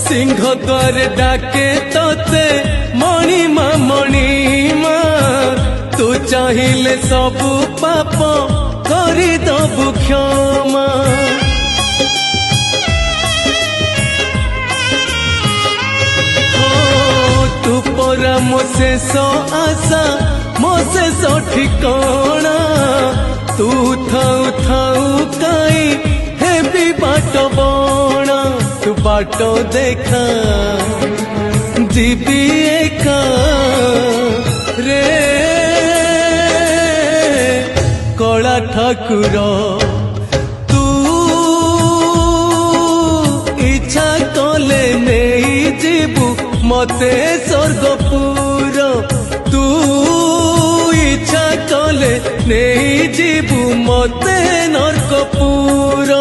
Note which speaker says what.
Speaker 1: सिंह द्वार डाके तोते मणिमा मणिमा तू चाहिए सबु पाप करी दबु क्षमा तू परा मो शेष आशा मो शेष ठिकाना तू थाऊ थाऊ काई हेबी बाट बणा तू बाट देखा जीवी एका रे कला ठाकुर तू इच्छा कले नहीं जीवु मते स्वर्गपुर तू इच्छा कले नहीं जीवु मते नरकपुर।